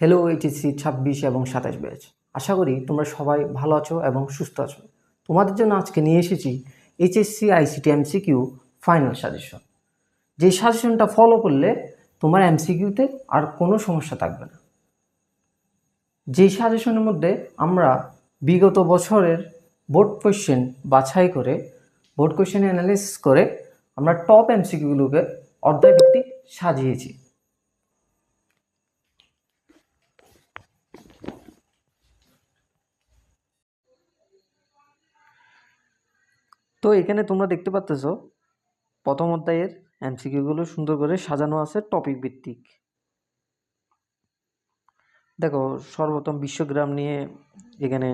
Hello HSC 26 এবং 27 batch. আশা করি তোমরা সবাই ভালো আছো এবং সুস্থ আছো। তোমাদের জন্য আজকে নিয়ে এসেছি HSC ICT MCQ final suggestion. যে সাজেশনটা ফলো করলে তোমার এমসিকিউতে আর কোনো সমস্যা থাকবে না। যেই সাজেশনের মধ্যে আমরা বিগত বছরের বোর্ড কোয়েশ্চেন বাছাই করে বোর্ড কোয়েশ্চেন অ্যানালিসিস করে আমরা টপ এমসিকিউগুলোকে অধ্যায়ভিত্তিক সাজিয়েছি। তো এখানে তোমরা দেখতে পাচ্ছ প্রথম অধ্যায়ের এমসিকিউগুলো সুন্দর করে সাজানো আছে টপিক ভিত্তিক। দেখো সর্বপ্রথম বিশ্বগ্রাম নিয়ে এখানে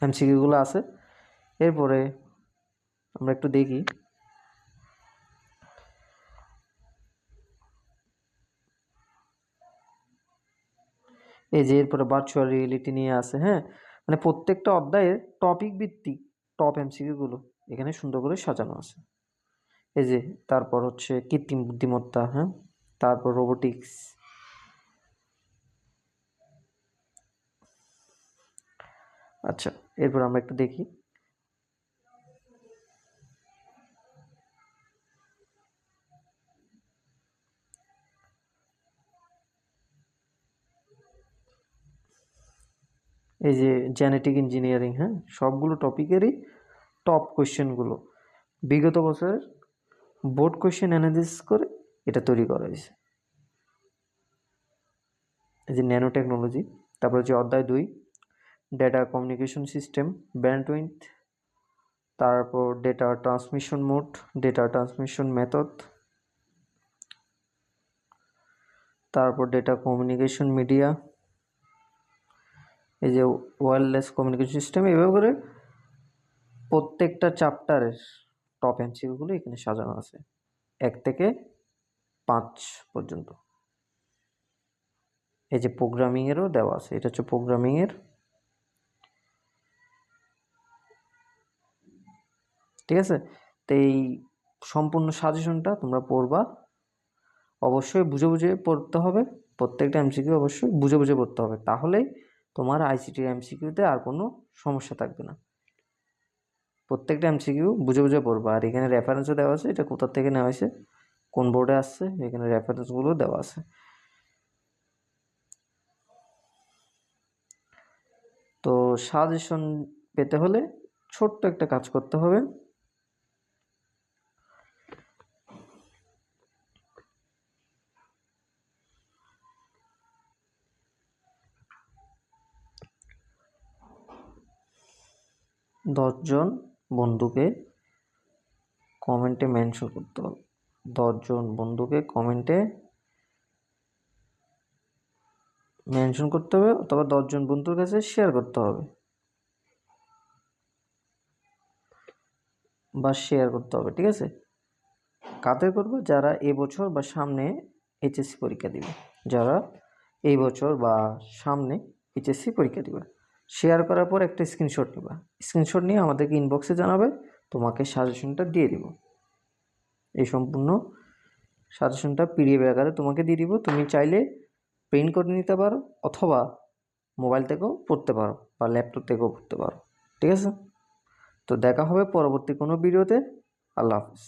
এমসিকিউগুলো আছে। এরপরে আমরা একটু দেখি এই যে এরপরে ভার্চুয়াল রিয়েলিটি নিয়ে আছে। হ্যাঁ, মানে প্রত্যেকটা অধ্যায়ের টপিক ভিত্তিক টপ এমসিকিউগুলো এখানে সুন্দর করে সাজানো আছে। এই যে তারপর হচ্ছে কৃত্রিম বুদ্ধিমত্তা, হ্যাঁ, তারপর রোবোটিক্স, আচ্ছা এরপর আমরা একটু দেখি এই যে জেনেটিক ইঞ্জিনিয়ারিং। হ্যাঁ, সবগুলো টপিকেরই টপ কোয়েশ্চেনগুলো বিগত বছরের বোর্ড কোয়েশ্চেন অ্যানালিসিস করে এটা তৈরি করা হয়েছে। এই যে ন্যানো টেকনোলজি, তারপর হচ্ছে অধ্যায় 2 ডেটা কমিউনিকেশন সিস্টেম ব্যান্ডউইথ, তারপর data transmission mode, data transmission method, তারপর ডেটা কমিউনিকেশন মিডিয়া, এই যে ওয়্যারলেস কমিউনিকেশন সিস্টেম। এভাবে করে প্রত্যেকটা চ্যাপ্টারের টপ এমসিকিউগুলো এখানে সাজানো আছে 1 থেকে 5 পর্যন্ত। এই যে প্রোগ্রামিংয়েরও দেওয়া আছে, এটা হচ্ছে প্রোগ্রামিংয়ের। ঠিক আছে, তো এই সম্পূর্ণ সাজেশনটা তোমরা পড়বা, অবশ্যই বুঝে বুঝে পড়তে হবে। প্রত্যেকটা এমসিকিউ অবশ্যই বুঝে বুঝে পড়তে হবে, তাহলেই তোমার আইসিটির এমসিকিউতে আর কোনো সমস্যা থাকবে না। প্রত্যেকটা এমসিকিউ বুঝে বুঝে পড়বা। আর এখানে রেফারেন্সও দেওয়া আছে, এটা কোথা থেকে নেওয়া হয়েছে, কোন বোর্ডে আসছে, এখানে রেফারেন্সগুলো দেওয়া আছে। তো সাজেশন পেতে হলে ছোট্ট একটা কাজ করতে হবে। দশজন বন্ধুকে কমেন্টে মেনশন করতে হবে। 10জন বন্ধুকে কমেন্টে মেনশন করতে হবে, অথবা 10জন বন্ধুর কাছে শেয়ার করতে হবে বা শেয়ার করতে হবে। ঠিক আছে, কাদের করবো? যারা এবছর বা সামনে এইচএসসি পরীক্ষা দিবে, যারা এই বছর বা সামনে এইচএসসি পরীক্ষা দিবে। শেয়ার করার পর একটা স্ক্রিনশট নেবা, স্ক্রিনশট নিয়ে আমাদেরকে ইনবক্সে জানাবে, তোমাকে সাজেশনটা দিয়ে দিব। এই সম্পূর্ণ সাজেশনটা পিডিএফ আকারে তোমাকে দিয়ে দিব। তুমি চাইলে প্রিন্ট করে নিতে পারো, অথবা মোবাইল থেকেও পড়তে পারো বা ল্যাপটপ থেকেও পড়তে পারো। ঠিক আছে, তো দেখা হবে পরবর্তী কোনো ভিডিওতে। আল্লাহ হাফিজ।